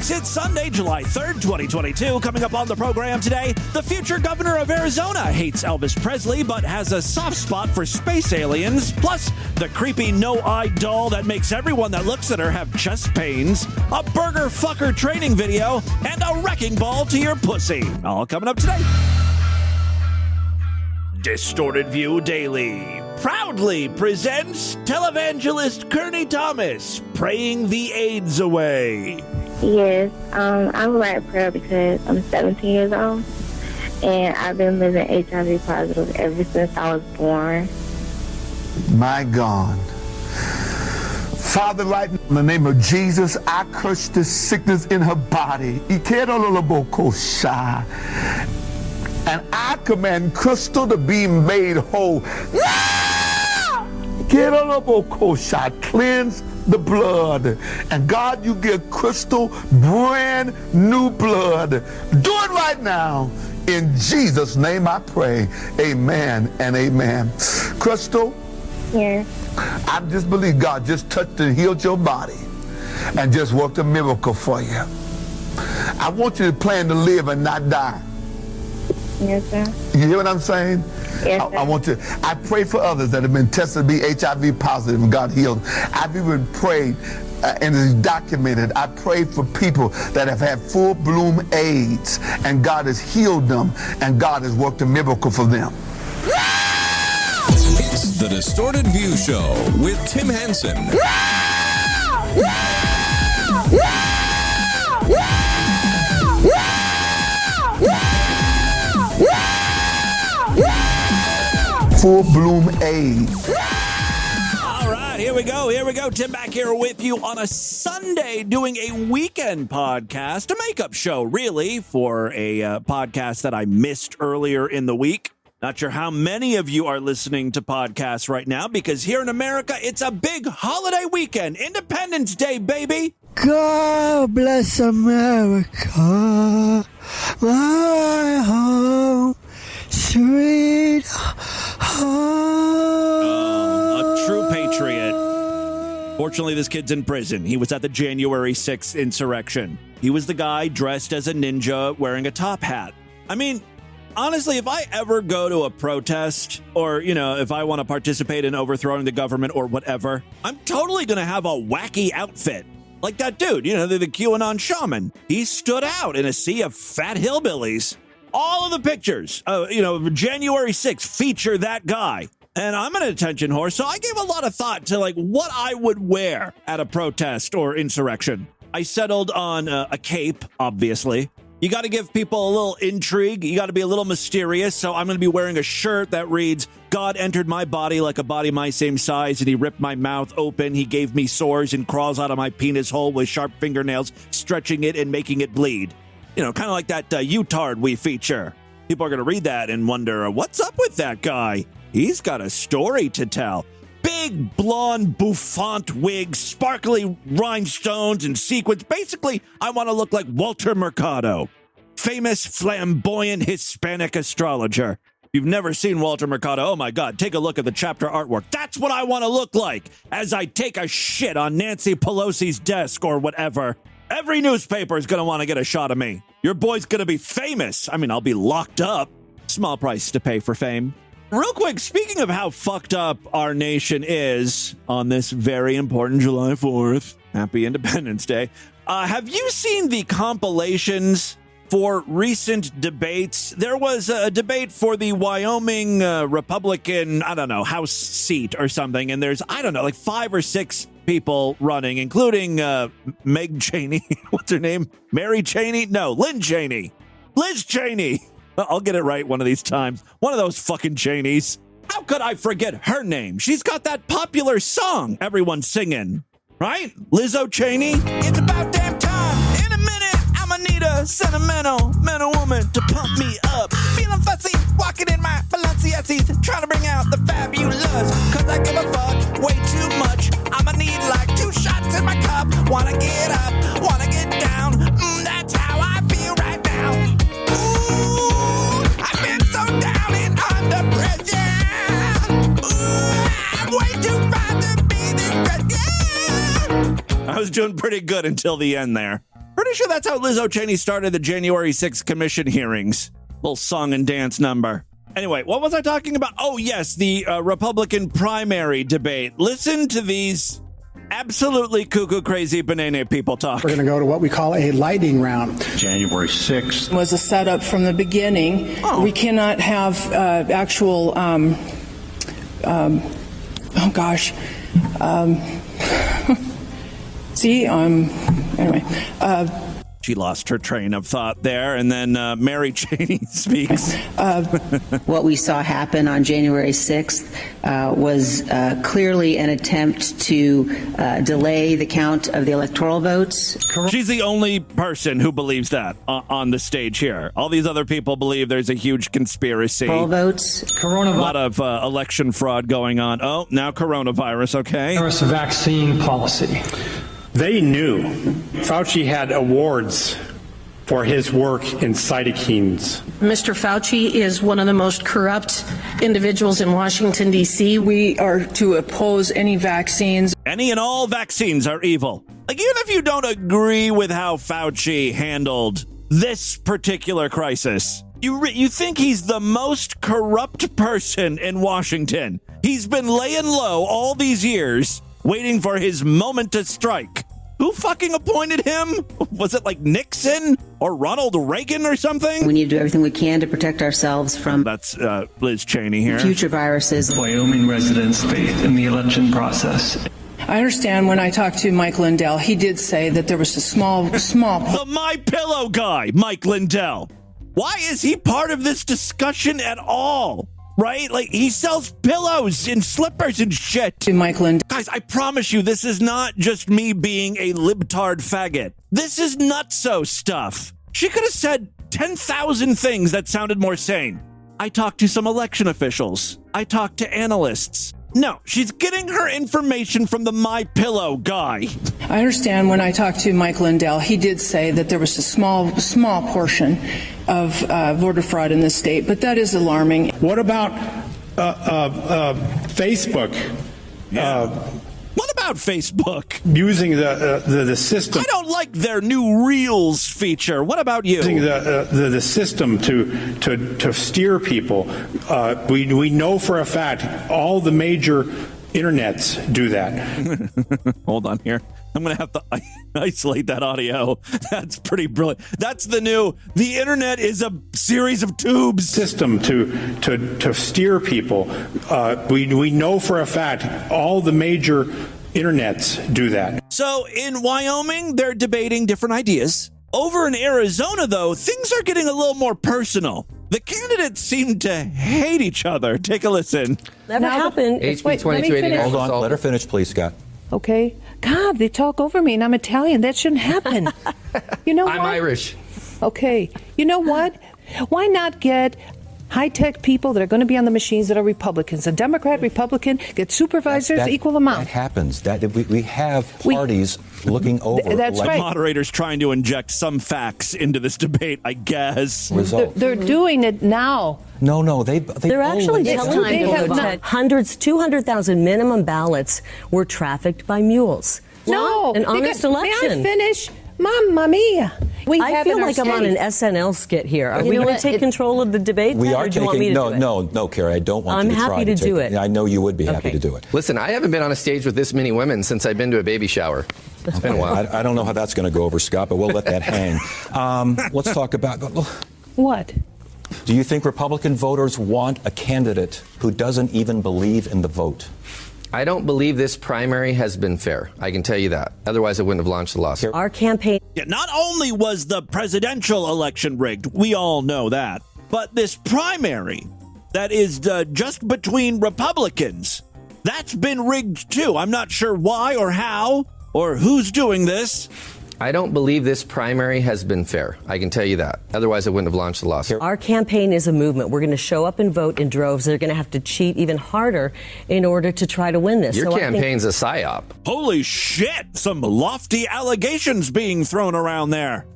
folks. It's Sunday, July 3rd, 2022. Coming up on the program today, the future governor of Arizona hates Elvis Presley but has a soft spot for space aliens. Plus, the creepy no-eye doll that makes everyone that looks at her have chest pains. A burger fucker training video and a wrecking ball to your pussy. All coming up today. Distorted View Daily proudly presents televangelist Kearney Thomas praying the AIDS away. Yes, I would write a prayer because I'm 17 years old and I've been living HIV positive ever since I was born. My God. Father, right now, in the name of Jesus, I curse this sickness in her body. And I command Crystal to be made whole. Cleanse the blood. And God, you give Crystal brand new blood. Do it right now. In Jesus' name I pray. Amen and amen. Crystal? Yes. I just believe God just touched and healed your body and just worked a miracle for you. I want you to plan to live and not die. Yes, sir. You hear what I'm saying? Yes, sir. I pray for others that have been tested to be HIV positive and God healed. I've even prayed, and it's documented, I prayed for people that have had full-bloom AIDS, and God has healed them, and God has worked a miracle for them. It's the Distorted View Show with Tim Henson. Full-bloom AIDS. All right, here we go. Tim back here with you on a Sunday doing a weekend podcast, a makeup show, really, for a podcast that I missed earlier in the week. Not sure how many of you are listening to podcasts right now, because here in America, it's a big holiday weekend. Independence Day, baby. God bless America, my home, sweet home. A true patriot. Fortunately, this kid's in prison. He was at the January 6th insurrection. He was the guy dressed as a ninja wearing a top hat. I mean, honestly, if I ever go to a protest or, if I want to participate in overthrowing the government or whatever, I'm totally going to have a wacky outfit. Like that dude, the QAnon shaman. He stood out in a sea of fat hillbillies. All of the pictures, January 6th feature that guy. And I'm an attention whore, so I gave a lot of thought to what I would wear at a protest or insurrection. I settled on a cape, obviously. You got to give people a little intrigue. You got to be a little mysterious. So I'm going to be wearing a shirt that reads, God entered my body like a body my same size, and he ripped my mouth open. He gave me sores and crawls out of my penis hole with sharp fingernails, stretching it and making it bleed. Kind of like that U-tard we feature. People are going to read that and wonder, what's up with that guy? He's got a story to tell. Big, blonde, bouffant wig, sparkly rhinestones and sequins. Basically, I want to look like Walter Mercado, famous, flamboyant Hispanic astrologer. If you've never seen Walter Mercado, oh my God, take a look at the chapter artwork. That's what I want to look like as I take a shit on Nancy Pelosi's desk or whatever. Every newspaper is going to want to get a shot of me. Your boy's going to be famous. I mean, I'll be locked up. Small price to pay for fame. Real quick, speaking of how fucked up our nation is on this very important July 4th, happy Independence Day, have you seen the compilations for recent debates? There was a debate for the Wyoming Republican, House seat or something, and there's, 5 or 6 people running, including Meg Cheney. What's her name? Mary Cheney? No, Lynn Cheney. Liz Cheney. I'll get it right one of these times. One of those fucking Cheneys. How could I forget her name? She's got that popular song everyone's singing, right? Lizzo Cheney. It's about damn time. In a minute, I'ma need a sentimental woman to pump me up. Feeling fussy, walking in my Balenciennes, trying to bring out the fabulous. Cause I give a fuck way too much. I'ma need like 2 shots in my cup. Wanna get up, wanna get down. That's how I feel right now. I've been so down and under pressure. I'm way too fine to be this. I was doing pretty good until the end there. pretty sure that's how Liz Cheney started the January 6th commission hearings. Little song and dance number. Anyway, what was I talking about? Oh, yes, the Republican primary debate. Listen to these absolutely cuckoo crazy banana people talk. We're going to go to what we call a lightning round. January 6th was a setup from the beginning. Oh. We cannot have actual, anyway. She lost her train of thought there, and then Mary Cheney speaks. What we saw happen on January 6th was clearly an attempt to delay the count of the electoral votes. She's the only person who believes that on the stage here. All these other people believe there's a huge conspiracy. Votes. A lot of election fraud going on. Oh, now coronavirus, okay? Virus vaccine policy. They knew Fauci had awards for his work in cytokines. Mr. Fauci is one of the most corrupt individuals in Washington, D.C. We are to oppose any vaccines. Any and all vaccines are evil. Like, even if you don't agree with how Fauci handled this particular crisis, you think he's the most corrupt person in Washington. He's been laying low all these years, waiting for his moment to strike. Who fucking appointed him? Was it like Nixon or Ronald Reagan or something? We need to do everything we can to protect ourselves from That's Liz Cheney here. Future viruses. Wyoming residents' faith in the election process. I understand when I talked to Mike Lindell, he did say that there was a small. The My Pillow guy, Mike Lindell. Why is he part of this discussion at all? Right? Like, he sells pillows and slippers and shit. To Mike Lindell. Guys, I promise you, this is not just me being a libtard faggot. This is nutso stuff. She could have said 10,000 things that sounded more sane. I talked to some election officials. I talked to analysts. No, she's getting her information from the My Pillow guy. I understand when I talked to Mike Lindell, he did say that there was a small portion of voter fraud in the state, but that is alarming. What about Facebook? What about Facebook? Using the system. I don't like their new Reels feature. What about you? Using the system to steer people. We know for a fact all the major internets do that. Hold on here. I'm going to have to isolate that audio. That's pretty brilliant. That's the internet is a series of tubes. System to steer people. We know for a fact all the major internets do that. So in Wyoming, they're debating different ideas. Over in Arizona, though, things are getting a little more personal. The candidates seem to hate each other. Take a listen. Never happened. HB 2289. Hold on. Let her finish, please, Scott. Okay. God, they talk over me, and I'm Italian. That shouldn't happen. You know what? I'm Irish. Okay. You know what? Why not get high-tech people that are going to be on the machines that are Republicans? A Democrat, Republican, get supervisors, equal amount. That happens. We have parties looking over. That's right. Moderators trying to inject some facts into this debate, I guess. They're doing it now. No, they're actually telling people that 200,000 minimum ballots were trafficked by mules. No, an honest election. May I finish? Mamma mia. I feel like I'm on an SNL skit here. Are we going to take control of the debate? We are taking. No, Carrie. I don't want you to try. I'm happy to do it. I know you would be happy to do it. Listen, I haven't been on a stage with this many women since I've been to a baby shower. It's been a while. I don't know how that's going to go over, Scott, but we'll let that hang. Let's talk about what. Do you think Republican voters want a candidate who doesn't even believe in the vote? I don't believe this primary has been fair. I can tell you that. Otherwise, I wouldn't have launched the lawsuit. Our campaign. Yeah, not only was the presidential election rigged, we all know that, but this primary that is just between Republicans, that's been rigged too. I'm not sure why or how or who's doing this. I don't believe this primary has been fair. I can tell you that. Otherwise, I wouldn't have launched the lawsuit. Our campaign is a movement. We're going to show up and vote in droves. They're going to have to cheat even harder in order to try to win this. Your campaign's a psyop. Holy shit! Some lofty allegations being thrown around there.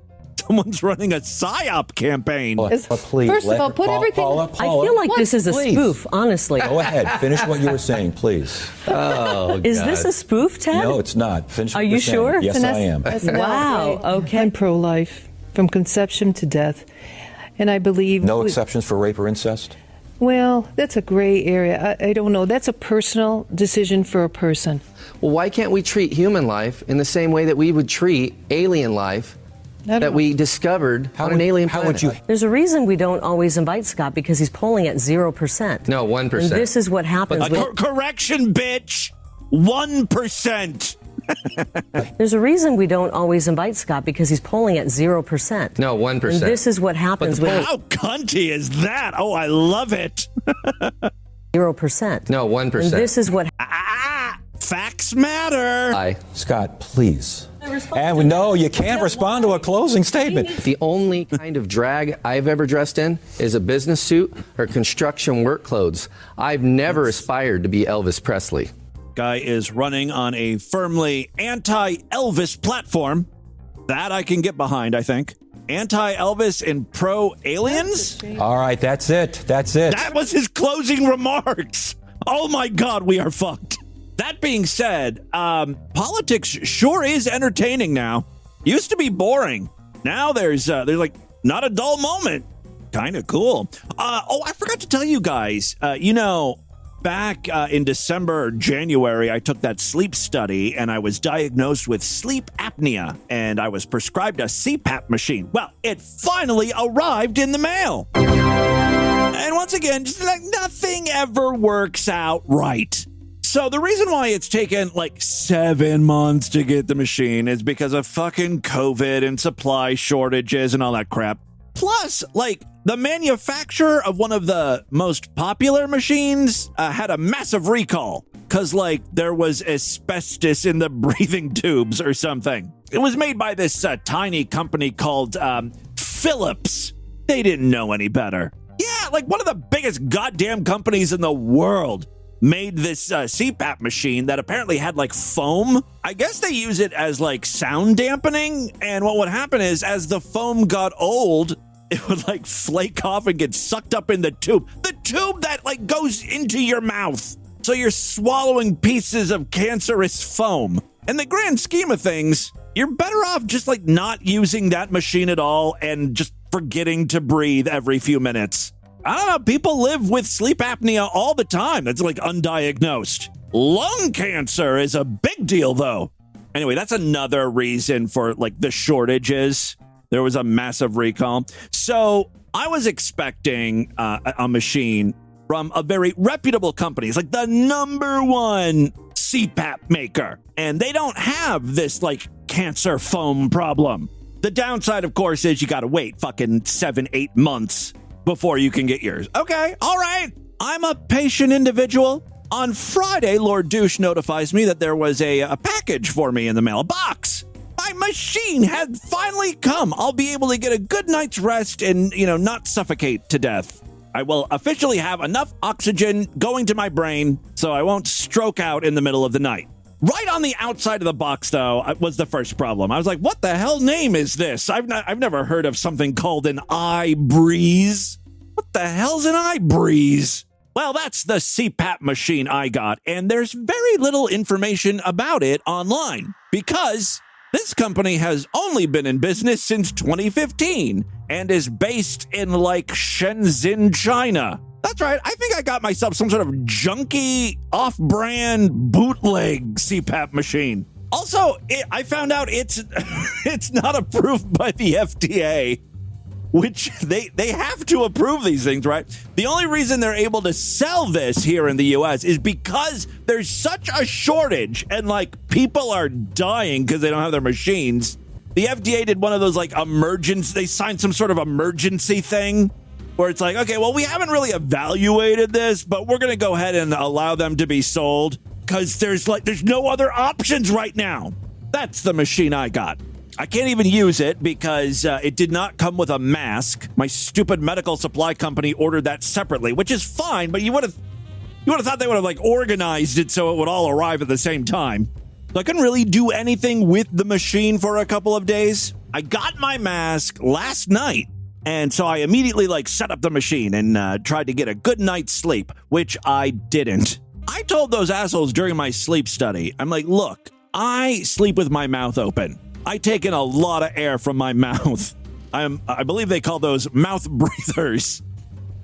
someone's running a PSYOP campaign. Please, First of all, put everything... I feel like this is a spoof, honestly. Go ahead. Finish what you were saying, please. Is this a spoof, Ted? No, it's not. Finish what Are you're you saying. sure? Yes, I am. Wow. Okay. I'm pro-life from conception to death. And I believe... No exceptions for rape or incest? Well, that's a gray area. I don't know. That's a personal decision for a person. Well, why can't we treat human life in the same way that we would treat alien life that we discovered on an alien planet? There's a reason we don't always invite Scott, because he's polling at 0%. No, 1%. And this is what happens. Correction, bitch. 1%. There's a reason we don't always invite Scott, because he's polling at 0%. No, 1%. And this is what happens. How cunty is that? Oh, I love it. 0%. No, 1%. And this is what... Facts matter. Scott, please. And no, you can't respond to a closing statement. The only kind of drag I've ever dressed in is a business suit or construction work clothes. I've never aspired to be Elvis Presley. Guy is running on a firmly anti-Elvis platform. That I can get behind, I think. Anti-Elvis and pro-aliens? All right, that's it. That's it. That was his closing remarks. Oh my God, we are fucked. That being said, politics sure is entertaining now. Used to be boring. Now there's like not a dull moment. Kind of cool. I forgot to tell you guys, back in December or January, I took that sleep study and I was diagnosed with sleep apnea and I was prescribed a CPAP machine. Well, it finally arrived in the mail. And once again, just like nothing ever works out right. So the reason why it's taken like 7 months to get the machine is because of fucking COVID and supply shortages and all that crap. Plus, like, the manufacturer of one of the most popular machines had a massive recall because, like, there was asbestos in the breathing tubes or something. It was made by this tiny company called Philips. They didn't know any better. Yeah, like one of the biggest goddamn companies in the world made this CPAP machine that apparently had like foam. I guess they use it as like sound dampening. And what would happen is as the foam got old, it would like flake off and get sucked up in the tube. The tube that like goes into your mouth. So you're swallowing pieces of cancerous foam. In the grand scheme of things, you're better off just like not using that machine at all and just forgetting to breathe every few minutes. I don't know, people live with sleep apnea all the time. That's like undiagnosed. Lung cancer is a big deal, though. Anyway, that's another reason for like the shortages. There was a massive recall. So I was expecting a machine from a very reputable company. It's like the #1 CPAP maker. And they don't have this like cancer foam problem. The downside, of course, is you got to wait fucking 7-8 months before you can get yours. Okay, all right. I'm a patient individual. On Friday, Lord Douche notifies me that there was a package for me in the mail, a box. My machine had finally come. I'll be able to get a good night's rest and, not suffocate to death. I will officially have enough oxygen going to my brain so I won't stroke out in the middle of the night. Right on the outside of the box, though, was the first problem. I was like, what the hell name is this? I've never heard of something called an iBreeze. What the hell's an iBreeze? Well, that's the CPAP machine I got, and there's very little information about it online because this company has only been in business since 2015 and is based in like Shenzhen, China. That's right. I think I got myself some sort of junky, off-brand, bootleg CPAP machine. Also, I found out it's not approved by the FDA, which they have to approve these things, right? The only reason they're able to sell this here in the U.S. is because there's such a shortage and, like, people are dying because they don't have their machines. The FDA did one of those, like, they signed some sort of emergency thing where it's like, okay, well, we haven't really evaluated this, but we're going to go ahead and allow them to be sold because there's no other options right now. That's the machine I got. I can't even use it because it did not come with a mask. My stupid medical supply company ordered that separately, which is fine, but you would have thought they would have like organized it so it would all arrive at the same time. So I couldn't really do anything with the machine for a couple of days. I got my mask last night, and so I immediately set up the machine and tried to get a good night's sleep, which I didn't. I told those assholes during my sleep study, I'm like, look, I sleep with my mouth open. I take in a lot of air from my mouth. I believe they call those mouth breathers.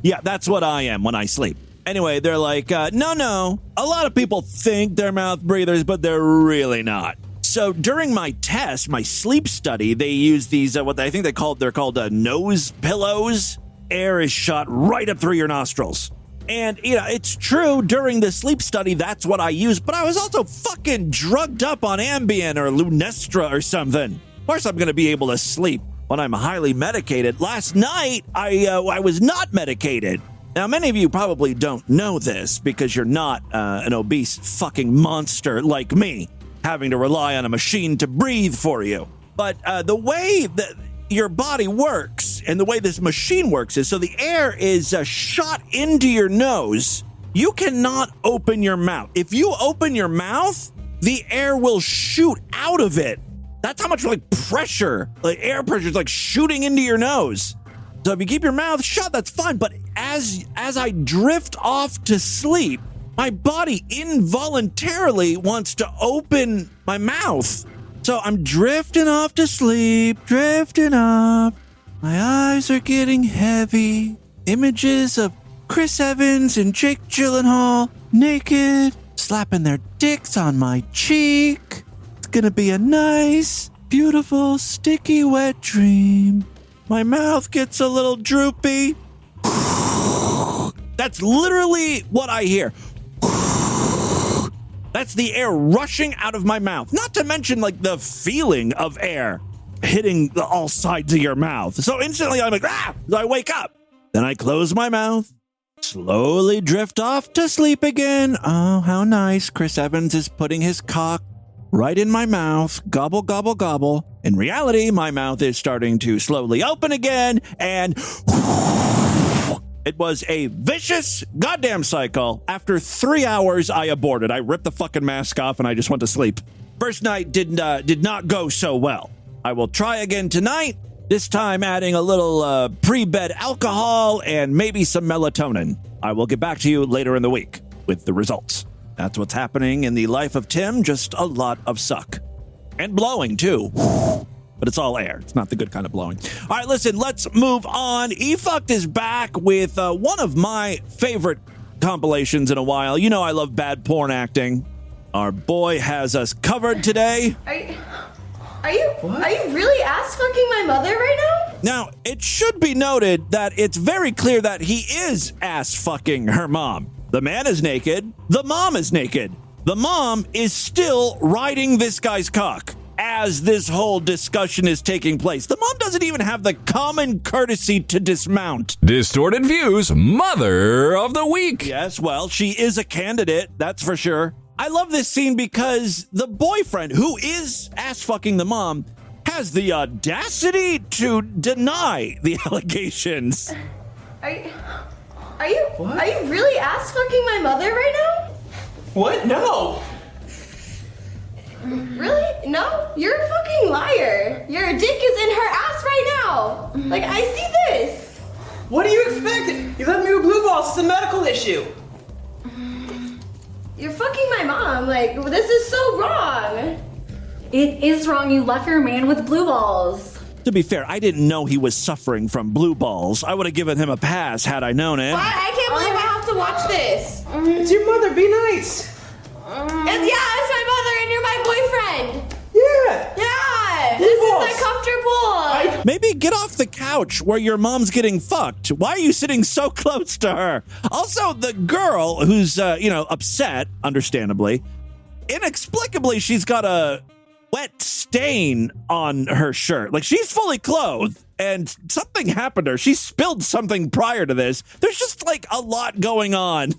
Yeah, that's what I am when I sleep. Anyway, they're like, no. A lot of people think they're mouth breathers, but they're really not. So during my test, my sleep study, they use these, what I think they're called nose pillows. Air is shot right up through your nostrils. And, it's true, during the sleep study, that's what I used, but I was also fucking drugged up on Ambien or Lunestra or something. Of course I'm going to be able to sleep when I'm highly medicated. Last night, I was not medicated. Now, many of you probably don't know this because you're not an obese fucking monster like me, having to rely on a machine to breathe for you. But the way that your body works and the way this machine works is so the air is shot into your nose. You cannot open your mouth. If you open your mouth, the air will shoot out of it. That's how much pressure, air pressure is shooting into your nose. So if you keep your mouth shut, that's fine. But as I drift off to sleep, my body involuntarily wants to open my mouth. So I'm drifting off to sleep, drifting off. My eyes are getting heavy. Images of Chris Evans and Jake Gyllenhaal naked, slapping their dicks on my cheek. It's gonna be a nice, beautiful, sticky, wet dream. My mouth gets a little droopy. That's literally what I hear. That's the air rushing out of my mouth. Not to mention the feeling of air hitting all sides of your mouth. So instantly I'm like, so I wake up. Then I close my mouth, slowly drift off to sleep again. Oh, how nice. Chris Evans is putting his cock right in my mouth. Gobble, gobble, gobble. In reality, my mouth is starting to slowly open again, and it was a vicious goddamn cycle. After 3 hours, I aborted. I ripped the fucking mask off, and I just went to sleep. First night did not go so well. I will try again tonight, this time adding a little pre-bed alcohol and maybe some melatonin. I will get back to you later in the week with the results. That's what's happening in the life of Tim, just a lot of suck. And blowing, too. But it's all air. It's not the good kind of blowing. All right, listen, let's move on. E-Fucked is back with one of my favorite compilations in a while. You know I love bad porn acting. Our boy has us covered today. Are you really ass-fucking my mother right now? Now, it should be noted that it's very clear that he is ass-fucking her mom. The man is naked. The mom is naked. The mom is still riding this guy's cock as this whole discussion is taking place. The mom doesn't even have the common courtesy to dismount. Distorted Views Mother of the Week. Yes, well, she is a candidate, that's for sure. I love this scene because the boyfriend, who is ass-fucking the mom, has the audacity to deny the allegations. Are you really ass-fucking my mother right now? What? No. Really? No? You're a fucking liar. Your dick is in her ass right now. I see this. What do you expect? You left me with blue balls. It's a medical issue. You're fucking my mom. This is so wrong. It is wrong. You left your man with blue balls. To be fair, I didn't know he was suffering from blue balls. I would have given him a pass had I known it. What? I can't believe I have to watch this. It's your mother. Be nice. It's my mother and you're my boyfriend. Yeah. Yeah. This is uncomfortable. Maybe get off the couch where your mom's getting fucked. Why are you sitting so close to her? Also, the girl who's, upset, understandably, inexplicably, she's got a wet stain on her shirt. She's fully clothed and something happened to her. She spilled something prior to this. There's just a lot going on.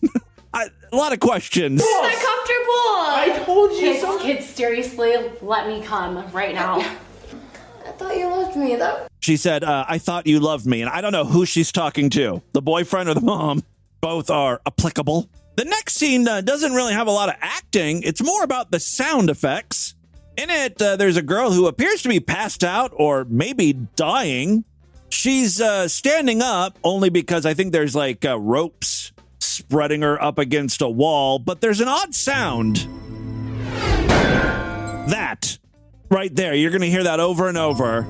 A lot of questions. This is uncomfortable. I told you. Kids, seriously, let me come right now. I thought you loved me, though. She said, I thought you loved me. And I don't know who she's talking to. The boyfriend or the mom. Both are applicable. The next scene doesn't really have a lot of acting. It's more about the sound effects. In it, there's a girl who appears to be passed out or maybe dying. She's standing up only because I think there's like ropes spreading her up against a wall, but there's an odd sound. That right there, you're going to hear that over and over.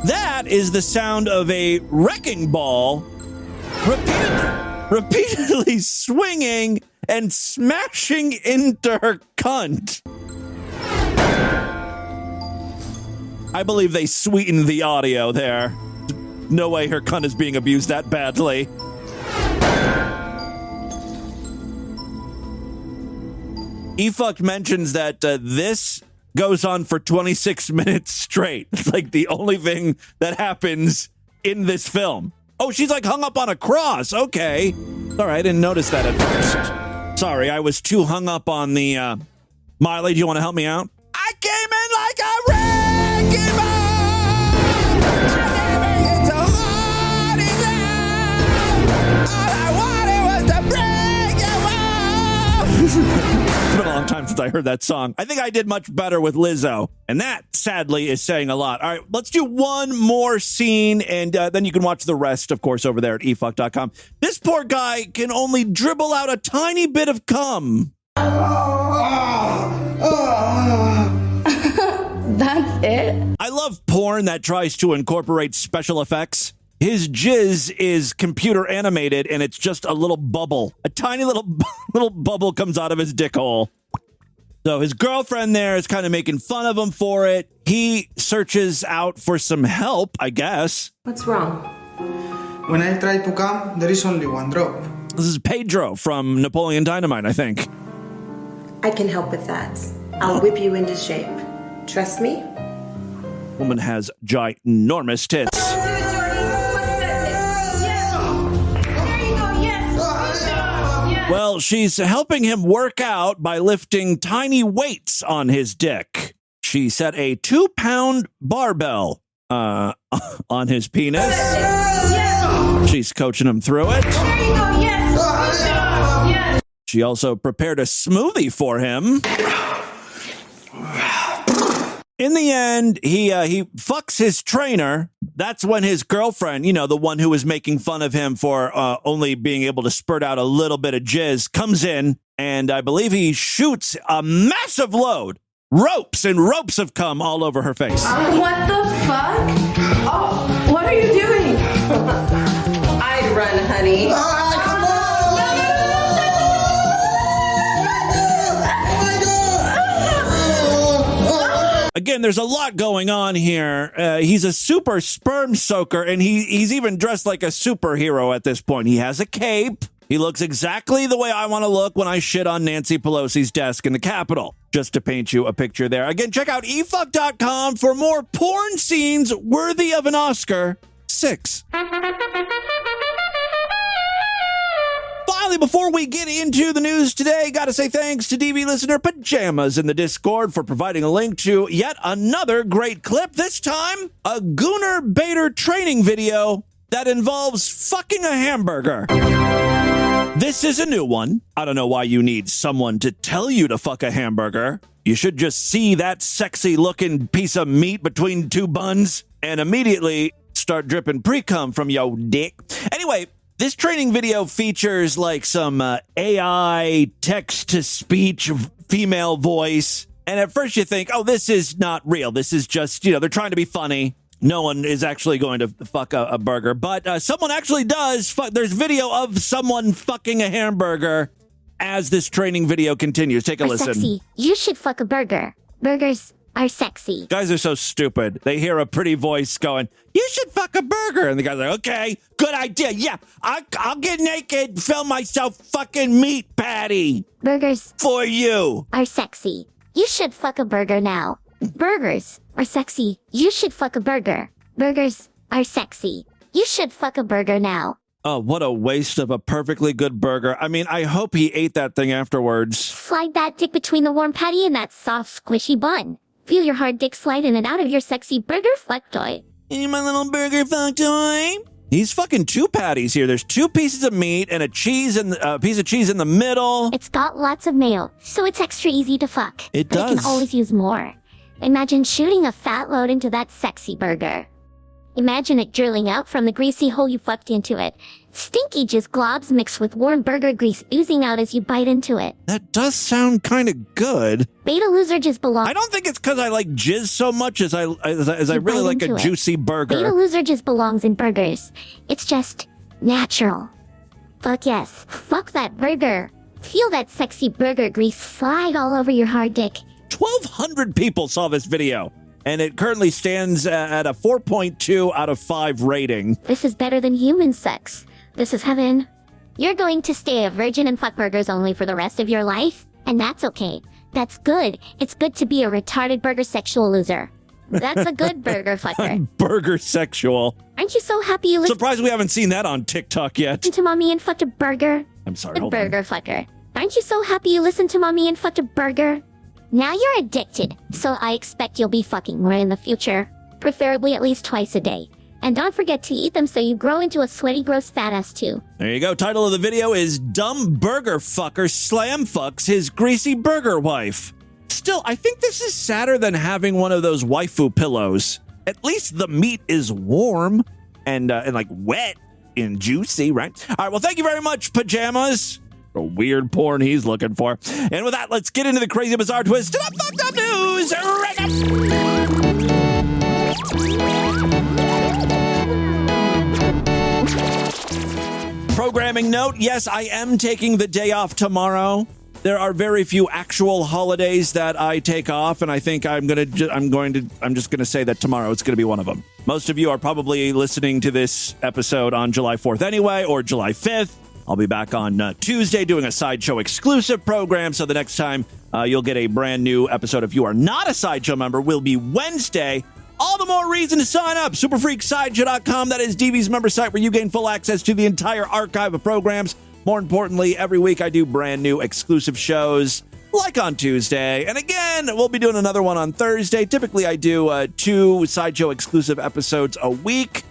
That is the sound of a wrecking ball repeatedly swinging and smashing into her cunt. I believe they sweetened the audio there. No way her cunt is being abused that badly. E-Fucked mentions that this goes on for 26 minutes straight. It's like the only thing that happens in this film. Oh, she's like hung up on a cross. Okay. Sorry, I didn't notice that at first. Sorry, I was too hung up on the... Miley, do you want to help me out? I came in like a wrecking ball. It's so hard in love. All I wanted was to break your wall. It's been a long time since I heard that song. I think I did much better with Lizzo. And that, sadly, is saying a lot. All right, let's do one more scene, and then you can watch the rest, of course, over there at efuck.com. This poor guy can only dribble out a tiny bit of cum. That's it? I love porn that tries to incorporate special effects. His jizz is computer animated, and it's just a little bubble. A tiny little bubble comes out of his dick hole. So his girlfriend there is kind of making fun of him for it. He searches out for some help, I guess. What's wrong? When I try to come, there is only one drop. This is Pedro from Napoleon Dynamite, I think. I can help with that. I'll whip you into shape. Trust me? Woman has ginormous tits. Well, she's helping him work out by lifting tiny weights on his dick. She set a 2-pound barbell on his penis. She's coaching him through it. She also prepared a smoothie for him. In the end, he fucks his trainer. That's when his girlfriend, the one who was making fun of him for only being able to spurt out a little bit of jizz, comes in, and I believe he shoots a massive load. Ropes and ropes of cum all over her face. What the fuck? Oh, what are you doing? I'd run, honey. Come on! Again, there's a lot going on here. He's a super sperm soaker, and he's even dressed like a superhero at this point. He has a cape. He looks exactly the way I want to look when I shit on Nancy Pelosi's desk in the Capitol. Just to paint you a picture there. Again, check out efuck.com for more porn scenes worthy of an Oscar. 6. Finally, before we get into the news today, got to say thanks to DB listener Pajamas in the Discord for providing a link to yet another great clip. This time, a Gooner Bate training video that involves fucking a hamburger. This is a new one. I don't know why you need someone to tell you to fuck a hamburger. You should just see that sexy looking piece of meat between two buns and immediately start dripping pre-cum from your dick. Anyway, this training video features like some AI text-to-speech female voice. And at first you think, oh, this is not real. This is just, they're trying to be funny. No one is actually going to fuck a burger. But someone actually does. There's video of someone fucking a hamburger as this training video continues. Take a listen. Sexy. You should fuck a burger. Burgers are sexy. Guys are so stupid. They hear a pretty voice going, you should fuck a burger. And the guy's like, okay, good idea. Yeah, I'll get naked, film myself fucking meat patty. Burgers for you are sexy. You should fuck a burger now. Burgers are sexy. You should fuck a burger. Burgers are sexy. You should fuck a burger now. Oh, what a waste of a perfectly good burger. I mean, I hope he ate that thing afterwards. Slide that dick between the warm patty and that soft, squishy bun. Feel your hard dick slide in and out of your sexy burger fuck toy. Hey, my little burger fuck toy. He's fucking two patties here. There's two pieces of meat and a piece of cheese in the middle. It's got lots of mayo, so it's extra easy to fuck. It but does. It can always use more. Imagine shooting a fat load into that sexy burger. Imagine it drilling out from the greasy hole you fucked into it. Stinky jizz globs mixed with warm burger grease oozing out as you bite into it. That does sound kind of good. Beta loser jizz belongs. I don't think it's because I like jizz so much as I really like a juicy burger. Beta loser jizz belongs in burgers. It's just natural. Fuck yes. Fuck that burger. Feel that sexy burger grease slide all over your hard dick. 1,200 people saw this video, and it currently stands at a 4.2 out of 5 rating. This is better than human sex. This is heaven. You're going to stay a virgin and fuck burgers only for the rest of your life, and that's okay. That's good. It's good to be a retarded burger sexual loser. That's a good burger fucker. Burger sexual. Aren't you so happy you listened Surprised we haven't seen that on TikTok yet. to Mommy and fucked a burger? I'm sorry, Good hold burger on. fucker. Aren't you so happy you listened to Mommy and fucked a burger? Now you're addicted, so I expect you'll be fucking more in the future. Preferably at least twice a day. And don't forget to eat them so you grow into a sweaty, gross fat ass too. There you go. Title of the video is Dumb Burger Fucker Slam Fucks His Greasy Burger Wife. Still, I think this is sadder than having one of those waifu pillows. At least the meat is warm and like wet and juicy, right? All right, well, thank you very much, Pajamas. A weird porn he's looking for. And with that, let's get into the crazy, bizarre, twisted up, fucked up news right now. Programming note, yes, I am taking the day off tomorrow. There are very few actual holidays that I take off, and I think I'm just gonna say that tomorrow it's gonna be one of them. Most of you are probably listening to this episode on July 4th anyway, or July 5th. I'll be back on Tuesday doing a Sideshow exclusive program, so the next time you'll get a brand new episode if you are not a Sideshow member will be Wednesday. All the more reason to sign up. Superfreaksideshow.com. That is DV's member site where you gain full access to the entire archive of programs. More importantly, every week I do brand new exclusive shows, like on Tuesday. And again, we'll be doing another one on Thursday. Typically, I do 2 Sideshow exclusive episodes a week.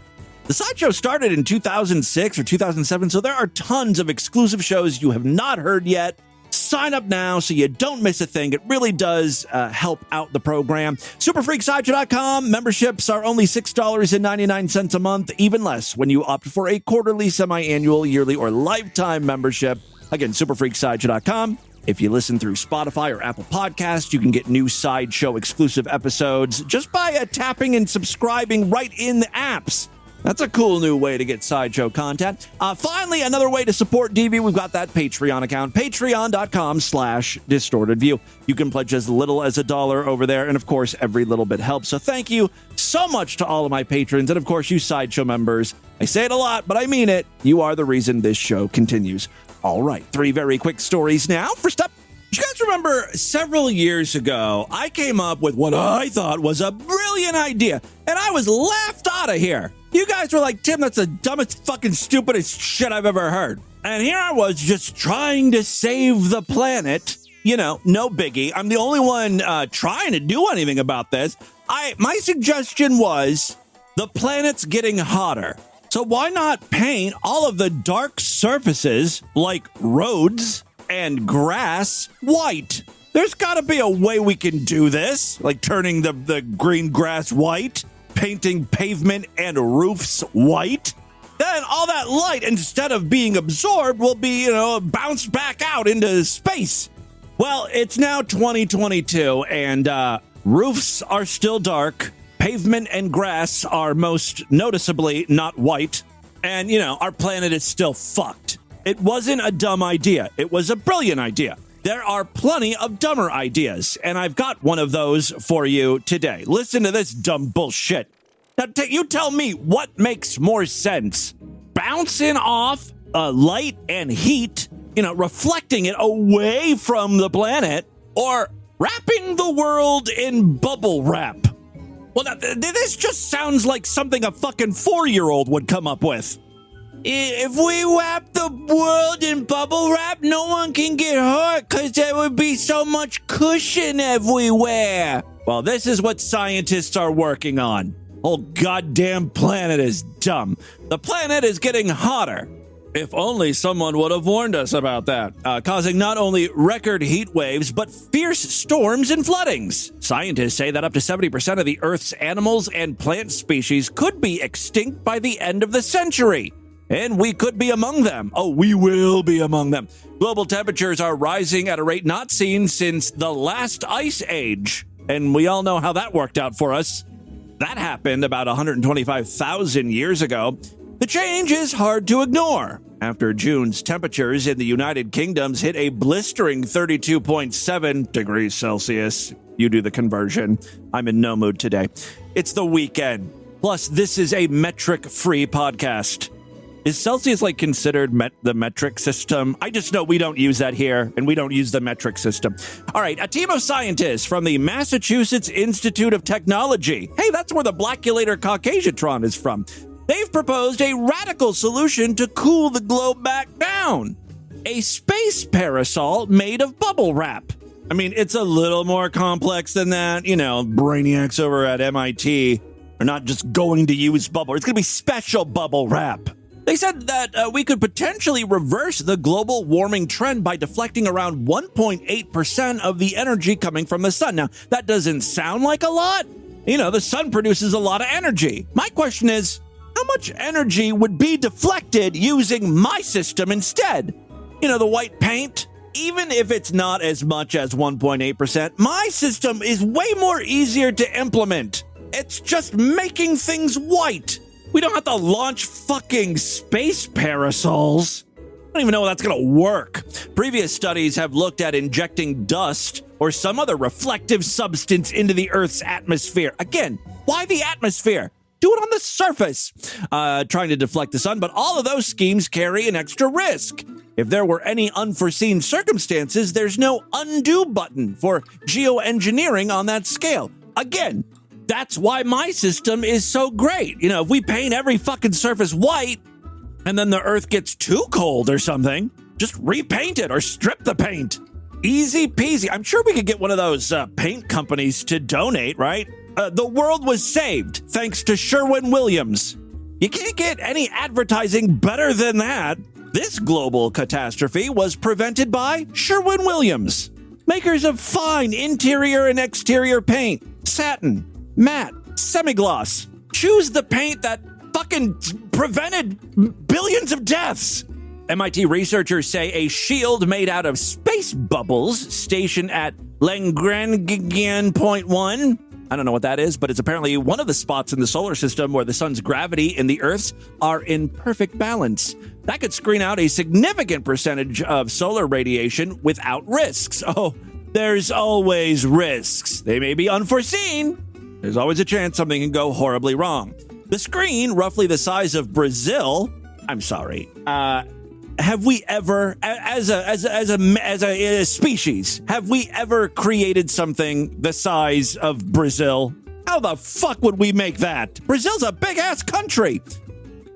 The Sideshow started in 2006 or 2007, so there are tons of exclusive shows you have not heard yet. Sign up now so you don't miss a thing. It really does help out the program. Superfreaksideshow.com. Memberships are only $6.99 a month, even less when you opt for a quarterly, semi-annual, yearly, or lifetime membership. Again, superfreaksideshow.com. If you listen through Spotify or Apple Podcasts, you can get new Sideshow exclusive episodes just by tapping and subscribing right in the apps. That's a cool new way to get Sideshow content. Finally, another way to support DV, we've got that Patreon account, patreon.com/distortedview. You can pledge as little as $1 over there, and of course, every little bit helps. So thank you so much to all of my patrons, and of course, you Sideshow members. I say it a lot, but I mean it. You are the reason this show continues. All right, 3 very quick stories now. First up, you guys remember several years ago, I came up with what I thought was a brilliant idea, and I was laughed out of here. You guys were like, Tim, that's the dumbest fucking stupidest shit I've ever heard. And here I was just trying to save the planet. You know, no biggie. I'm the only one trying to do anything about this. My suggestion was the planet's getting hotter. So why not paint all of the dark surfaces, like roads and grass, white? There's got to be a way we can do this, like turning the green grass white, painting pavement and roofs white. Then all that light, instead of being absorbed, will be, bounced back out into space. Well, it's now 2022, and roofs are still dark. Pavement and grass are most noticeably not white. And, our planet is still fucked. It wasn't a dumb idea. It was a brilliant idea. There are plenty of dumber ideas, and I've got one of those for you today. Listen to this dumb bullshit. Now, you tell me what makes more sense. Bouncing off light and heat, reflecting it away from the planet, or wrapping the world in bubble wrap. Well, this just sounds like something a fucking 4-year-old would come up with. If we wrap the world in bubble wrap, no one can get hurt because there would be so much cushion everywhere. Well, this is what scientists are working on. Whole goddamn planet is dumb. The planet is getting hotter. If only someone would have warned us about that, causing not only record heat waves, but fierce storms and floodings. Scientists say that up to 70% of the Earth's animals and plant species could be extinct by the end of the century. And we could be among them. Oh, we will be among them. Global temperatures are rising at a rate not seen since the last ice age. And we all know how that worked out for us. That happened about 125,000 years ago. The change is hard to ignore. After June's temperatures in the United Kingdom's hit a blistering 32.7 degrees Celsius. You do the conversion. I'm in no mood today. It's the weekend. Plus, this is a metric-free podcast. Is Celsius considered the metric system? I just know we don't use that here, and we don't use the metric system. All right, a team of scientists from the Massachusetts Institute of Technology. Hey, that's where the Blackulator Caucasiatron is from. They've proposed a radical solution to cool the globe back down. A space parasol made of bubble wrap. I mean, it's a little more complex than that. You know, brainiacs over at MIT are not just going to use bubble. It's going to be special bubble wrap. They said that we could potentially reverse the global warming trend by deflecting around 1.8% of the energy coming from the sun. Now, that doesn't sound like a lot. You know, the sun produces a lot of energy. My question is, how much energy would be deflected using my system instead? You know, the white paint? Even if it's not as much as 1.8%, my system is way more easier to implement. It's just making things white. We don't have to launch fucking space parasols. I don't even know how that's going to work. Previous studies have looked at injecting dust or some other reflective substance into the Earth's atmosphere. Again, why the atmosphere? Do it on the surface, trying to deflect the sun, but all of those schemes carry an extra risk. If there were any unforeseen circumstances, there's no undo button for geoengineering on that scale. Again, that's why my system is so great. You know, if we paint every fucking surface white and then the Earth gets too cold or something, just repaint it or strip the paint. Easy peasy. I'm sure we could get one of those paint companies to donate, right? The world was saved thanks to Sherwin-Williams. You can't get any advertising better than that. This global catastrophe was prevented by Sherwin-Williams, makers of fine interior and exterior paint, satin, matte, semi-gloss. Choose the paint that fucking prevented billions of deaths. MIT researchers say a shield made out of space bubbles stationed at Lagrangian Point 1. I don't know what that is, but it's apparently one of the spots in the solar system where the sun's gravity and the Earth's are in perfect balance. That could screen out a significant percentage of solar radiation without risks. Oh, there's always risks. They may be unforeseen. There's always a chance something can go horribly wrong. The screen, roughly the size of Brazil, have we ever, as a species, have we ever created something the size of Brazil? How the fuck would we make that? Brazil's a big-ass country.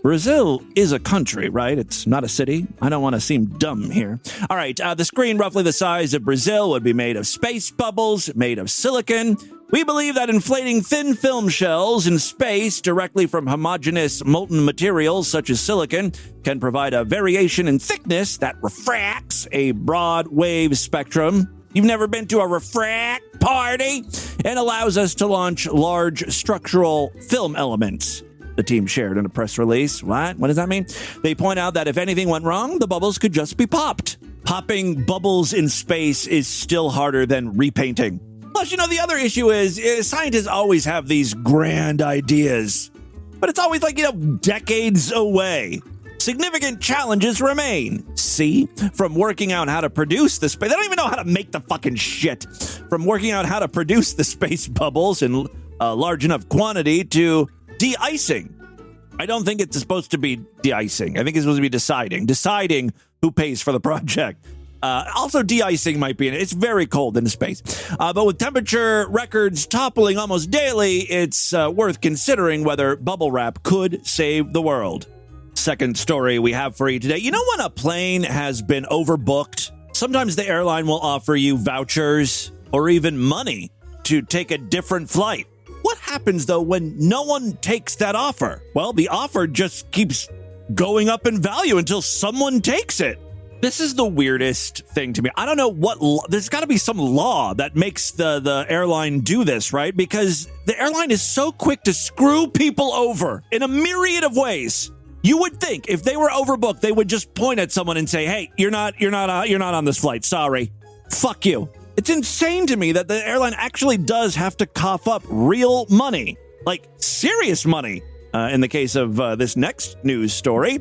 Brazil is a country, right? It's not a city. I don't want to seem dumb here. All right, the screen roughly the size of Brazil would be made of space bubbles, made of silicon. We believe that inflating thin film shells in space directly from homogeneous molten materials such as silicon can provide a variation in thickness that refracts a broad wave spectrum. You've never been to a refract party? And allows us to launch large structural film elements. The team shared in a press release. What? What does that mean? They point out that if anything went wrong, the bubbles could just be popped. Popping bubbles in space is still harder than repainting. Plus, you know, the other issue is scientists always have these grand ideas, but it's always decades away. Significant challenges remain. See? From working out how to produce the space. They don't even know how to make the fucking shit. From working out how to produce the space bubbles in a large enough quantity to de-icing. I don't think it's supposed to be de-icing. I think it's supposed to be deciding who pays for the project. Also, de-icing might be in it. It's very cold in space. But with temperature records toppling almost daily, it's worth considering whether bubble wrap could save the world. Second story we have for you today. You know when a plane has been overbooked? Sometimes the airline will offer you vouchers or even money to take a different flight. What happens, though, when no one takes that offer? Well, the offer just keeps going up in value until someone takes it. This is the weirdest thing to me. I don't know what there's got to be some law that makes the airline do this, right? Because the airline is so quick to screw people over in a myriad of ways. You would think if they were overbooked, they would just point at someone and say, "Hey, you're not on this flight. Sorry. Fuck you." It's insane to me that the airline actually does have to cough up real money, like serious money. In the case of this next news story,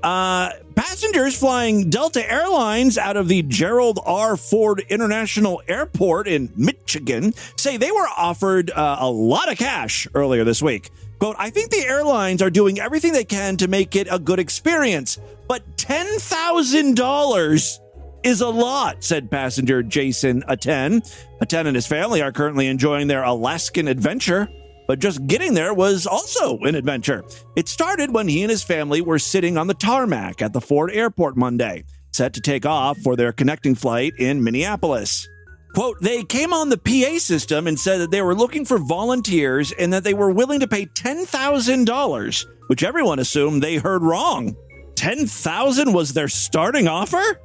passengers flying Delta Airlines out of the Gerald R. Ford International Airport in Michigan say they were offered a lot of cash earlier this week. Quote, "I think the airlines are doing everything they can to make it a good experience, but $10,000 is a lot," said passenger Jason Aten. Aten and his family are currently enjoying their Alaskan adventure, but just getting there was also an adventure. It started when he and his family were sitting on the tarmac at the Ford Airport Monday, set to take off for their connecting flight in Minneapolis. Quote, "They came on the PA system and said that they were looking for volunteers and that they were willing to pay $10,000, which everyone assumed they heard wrong. $10,000 was their starting offer?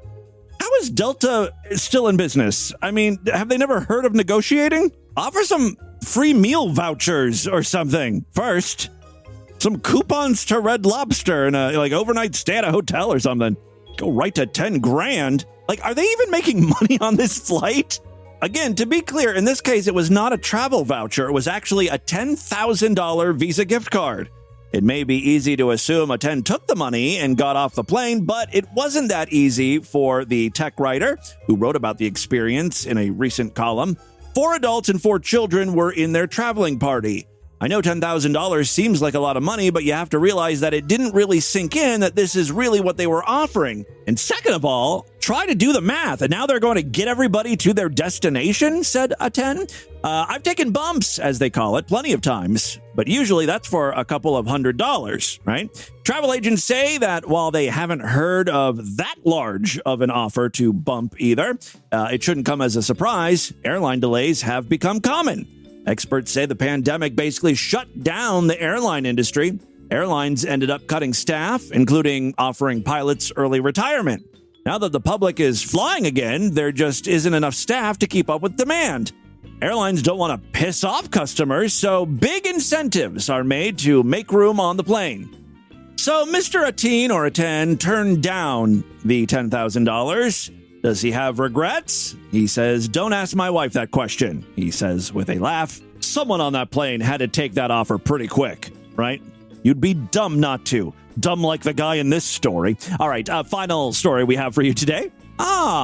How is Delta still in business? I mean, have they never heard of negotiating? Offer some free meal vouchers or something first. Some coupons to Red Lobster and a overnight stay at a hotel or something. Go right to 10 grand. Like, are they even making money on this flight?" Again, to be clear, in this case, it was not a travel voucher. It was actually a $10,000 Visa gift card. It may be easy to assume Aten took the money and got off the plane, but it wasn't that easy for the tech writer who wrote about the experience in a recent column. 4 adults and 4 children were in their traveling party. I know $10,000 seems like a lot of money, but you have to realize that it didn't really sink in that this is really what they were offering. And second of all, try to do the math, and now they're going to get everybody to their destination, said Aten. I've taken bumps, as they call it, plenty of times, but usually that's for a couple of $100s, right? Travel agents say that while they haven't heard of that large of an offer to bump either, it shouldn't come as a surprise. Airline delays have become common. Experts say the pandemic basically shut down the airline industry. Airlines ended up cutting staff, including offering pilots early retirement. Now that the public is flying again, there just isn't enough staff to keep up with demand. Airlines don't want to piss off customers, so big incentives are made to make room on the plane. So Mr. Aten or Aten turned down the $10,000. Does he have regrets? He says, "Don't ask my wife that question," he says with a laugh. Someone on that plane had to take that offer pretty quick, right? You'd be dumb not to. Dumb like the guy in this story. All right, final story we have for you today.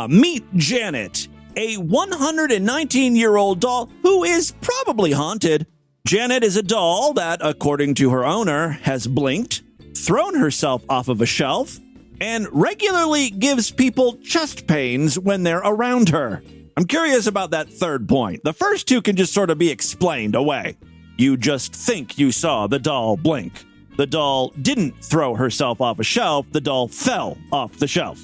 Meet Janet, a 119-year-old doll who is probably haunted. Janet is a doll that, according to her owner, has blinked, thrown herself off of a shelf, and regularly gives people chest pains when they're around her. I'm curious about that third point. The first two can just sort of be explained away. You just think you saw the doll blink. The doll didn't throw herself off a shelf. The doll fell off the shelf.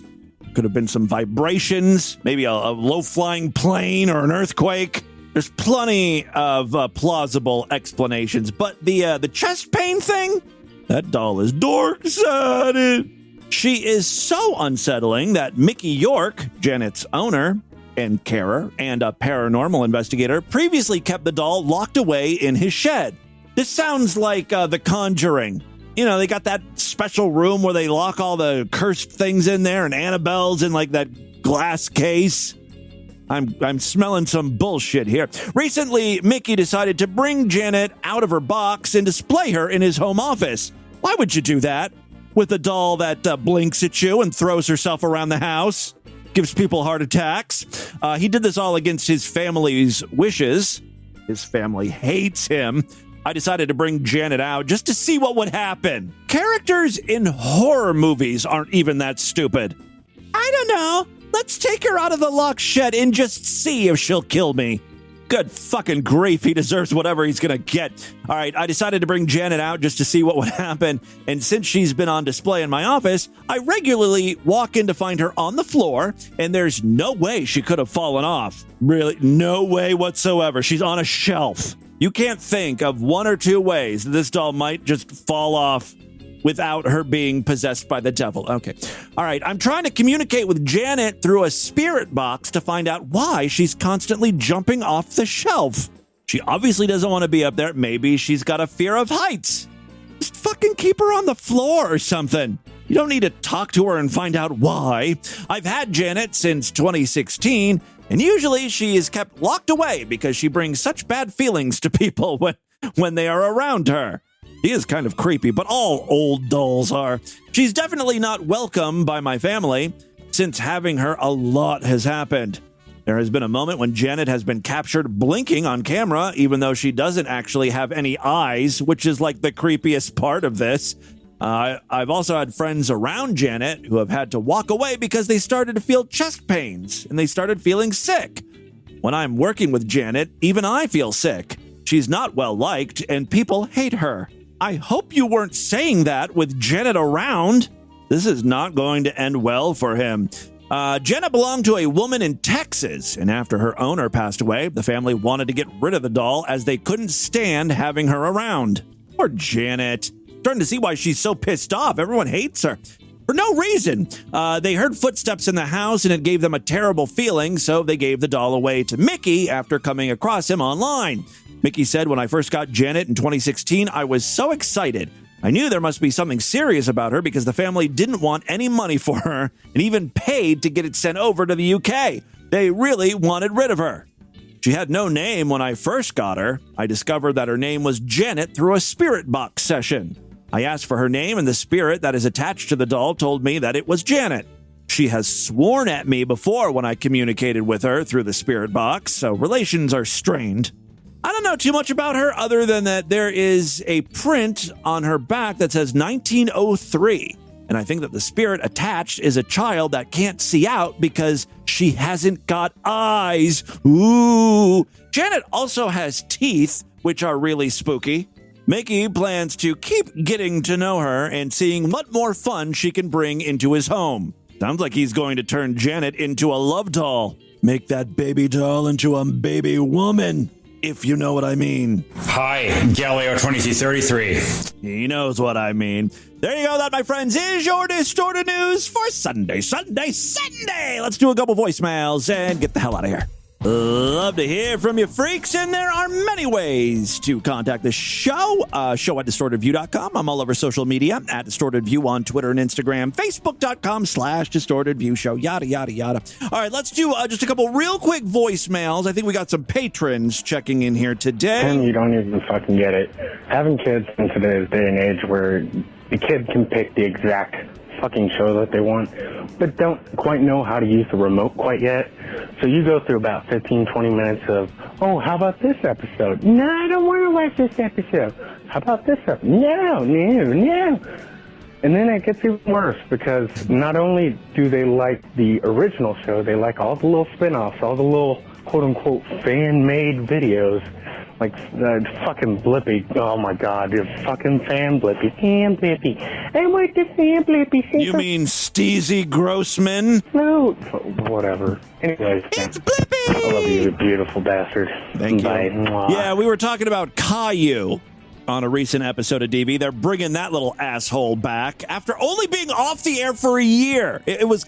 Could have been some vibrations, maybe a low-flying plane or an earthquake. There's plenty of plausible explanations, but the chest pain thing? That doll is dork-sided. She is so unsettling that Mickey York, Janet's owner and carer and a paranormal investigator, previously kept the doll locked away in his shed. This sounds like The Conjuring. You know, they got that special room where they lock all the cursed things in there, and Annabelle's in like that glass case. I'm smelling some bullshit here. Recently, Mickey decided to bring Janet out of her box and display her in his home office. Why would you do that? With a doll that blinks at you and throws herself around the house, gives people heart attacks. He did this all against his family's wishes. His family hates him. I decided to bring Janet out just to see what would happen. Characters in horror movies aren't even that stupid. I don't know. Let's take her out of the locked shed and just see if she'll kill me. Good fucking grief. He deserves whatever he's going to get. All right, I decided to bring Janet out just to see what would happen. And since she's been on display in my office, I regularly walk in to find her on the floor, and there's no way she could have fallen off. Really, no way whatsoever. She's on a shelf. You can't think of one or two ways that this doll might just fall off without her being possessed by the devil. Okay. All right. I'm trying to communicate with Janet through a spirit box to find out why she's constantly jumping off the shelf. She obviously doesn't want to be up there. Maybe she's got a fear of heights. Just fucking keep her on the floor or something. You don't need to talk to her and find out why. I've had Janet since 2016, and usually she is kept locked away because she brings such bad feelings to people when they are around her. She is kind of creepy, but all old dolls are. She's definitely not welcome by my family. Since having her, a lot has happened. There has been a moment when Janet has been captured blinking on camera, even though she doesn't actually have any eyes, which is like the creepiest part of this. I've also had friends around Janet who have had to walk away because they started to feel chest pains and they started feeling sick. When I'm working with Janet, even I feel sick. She's not well liked and people hate her. I hope you weren't saying that with Janet around. This is not going to end well for him. Janet belonged to a woman in Texas, and after her owner passed away, the family wanted to get rid of the doll as they couldn't stand having her around. Poor Janet. Starting to see why she's so pissed off. Everyone hates her. For no reason. They heard footsteps in the house, and it gave them a terrible feeling, so they gave the doll away to Mickey after coming across him online. Mickey said, when I first got Janet in 2016, I was so excited. I knew there must be something serious about her because the family didn't want any money for her and even paid to get it sent over to the UK. They really wanted rid of her. She had no name when I first got her. I discovered that her name was Janet through a spirit box session. I asked for her name and the spirit that is attached to the doll told me that it was Janet. She has sworn at me before when I communicated with her through the spirit box, so relations are strained. I don't know too much about her other than that there is a print on her back that says 1903. And I think that the spirit attached is a child that can't see out because she hasn't got eyes. Ooh. Janet also has teeth, which are really spooky. Mickey plans to keep getting to know her and seeing what more fun she can bring into his home. Sounds like he's going to turn Janet into a love doll. Make that baby doll into a baby woman. If you know what I mean. Hi, Galileo 2333. He knows what I mean. There you go. That, my friends, is your Distorted News for Sunday. Let's do a couple voicemails and get the hell out of here. Love to hear from you freaks, and there are many ways to contact the show. Show at DistortedView.com. I'm all over social media at DistortedView on Twitter and Instagram, Facebook.com/DistortedViewShow, yada, yada, yada. All right, let's do just a couple real quick voicemails. I think we got some patrons checking in here today. And you don't even fucking get it. Having kids in today's day and age where the kid can pick the exact fucking show that they want, but don't quite know how to use the remote quite yet. So you go through about 15, 20 minutes of, oh, how about this episode? No, I don't want to watch this episode. How about this episode? No. And then it gets even worse because not only do they like the original show, they like all the little spin-offs, all the little quote-unquote fan-made videos. Like fucking Blippi. Oh my god, you're fucking fan Blippi. Fan Blippi. I want the fan Blippi. You mean Steezy Grossman? No. Whatever. Anyways. It's Blippi! I love you, you beautiful bastard. Thank Bye. you. Mwah. Yeah, we were talking about Caillou on a recent episode of DB. They're bringing that little asshole back after only being off the air for a year. It was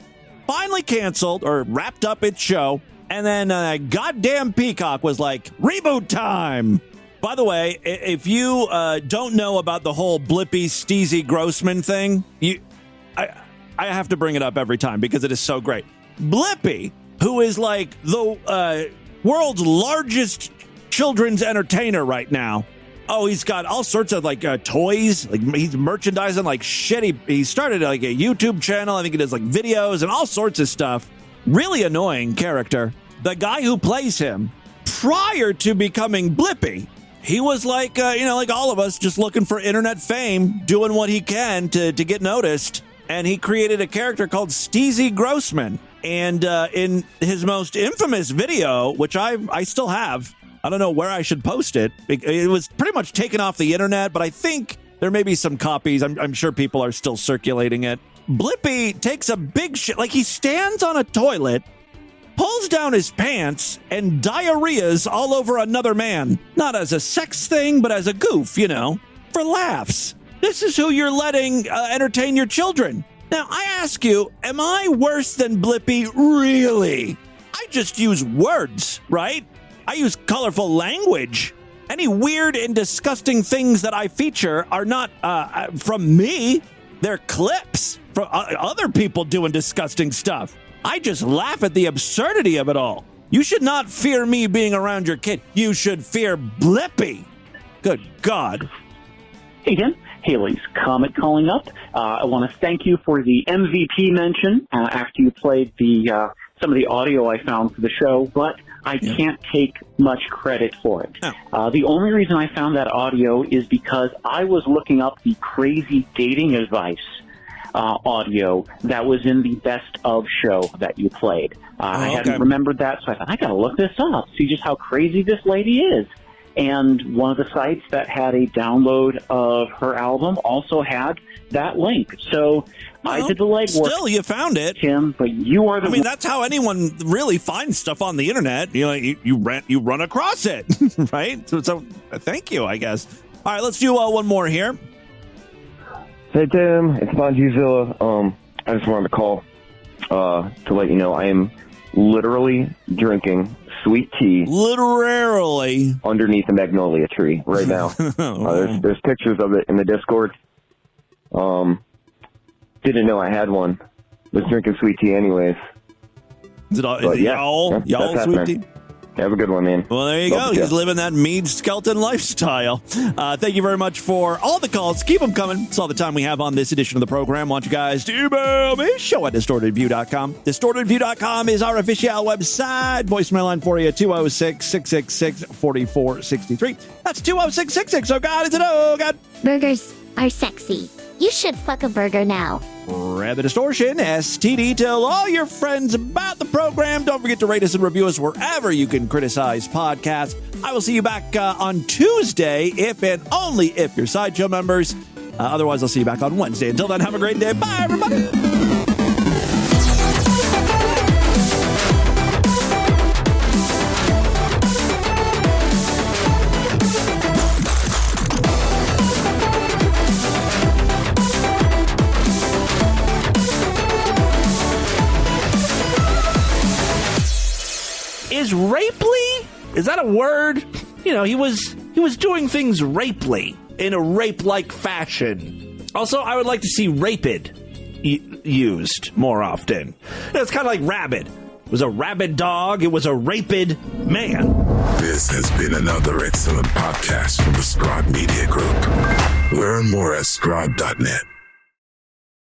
finally canceled or wrapped up its show. And then goddamn Peacock was like, reboot time. By the way, if you don't know about the whole Blippi Steezy Grossman thing, I have to bring it up every time because it is so great. Blippi, who is like the world's largest children's entertainer right now. Oh, he's got all sorts of like toys. Like he's merchandising like shit. He started like a YouTube channel. I think he does like videos and all sorts of stuff. Really annoying character. The guy who plays him, prior to becoming Blippi, he was like, like all of us, just looking for internet fame, doing what he can to get noticed. And he created a character called Steezy Grossman. And in his most infamous video, which I still have, I don't know where I should post it. It was pretty much taken off the internet, but I think there may be some copies. I'm sure people are still circulating it. Blippi takes a big shit. Like, he stands on a toilet, pulls down his pants, and diarrheas all over another man. Not as a sex thing, but as a goof, for laughs. This is who you're letting entertain your children. Now, I ask you, am I worse than Blippi? Really? I just use words, right? I use colorful language. Any weird and disgusting things that I feature are not from me. They're clips from other people doing disgusting stuff. I just laugh at the absurdity of it all. You should not fear me being around your kid. You should fear Blippi. Good God. Hey, Tim. Haley's Comet calling up. I want to thank you for the MVP mention after you played some of the audio I found for the show, but I can't take much credit for it. The only reason I found that audio is because I was looking up the crazy dating advice audio that was in the best of show that you played. I hadn't remembered that, so I thought, I got to look this up, see just how crazy this lady is. And one of the sites that had a download of her album also had that link. So I did the legwork. Still, you found it, Tim. But you are the. I mean, that's how anyone really finds stuff on the internet. You run across it, right? So thank you, I guess. All right, let's do one more here. Hey Tim, it's Bonjuzilla. I just wanted to call to let you know I am literally drinking sweet tea, literally underneath a magnolia tree right now. There's pictures of it in the Discord. Didn't know I had one. Was drinking sweet tea anyways. Is it y'all sweet tea? Have a good one, man. Well, there you go. He's living that mead skeleton lifestyle. Thank you very much for all the calls. Keep them coming. It's all the time we have on this edition of the program. I want you guys to email me, show@distortedview.com. Distortedview.com is our official website. Voicemail line for you, 206-666-4463. That's 206-66. Oh, God, is it? Oh, God. Burgers are sexy. You should fuck a burger now. Rabbit Distortion, STD. Tell all your friends about the program. Don't forget to rate us and review us wherever you can criticize podcasts. I will see you back on Tuesday, if and only if you're Sideshow members. Otherwise, I'll see you back on Wednesday. Until then, have a great day. Bye, everybody. Is rapely? Is that a word? He was doing things rapely in a rape-like fashion. Also, I would like to see rapid used more often. It's kind of like rabid. It was a rabid dog. It was a rapid man. This has been another excellent podcast from the Scribe Media Group. Learn more at scribe.net.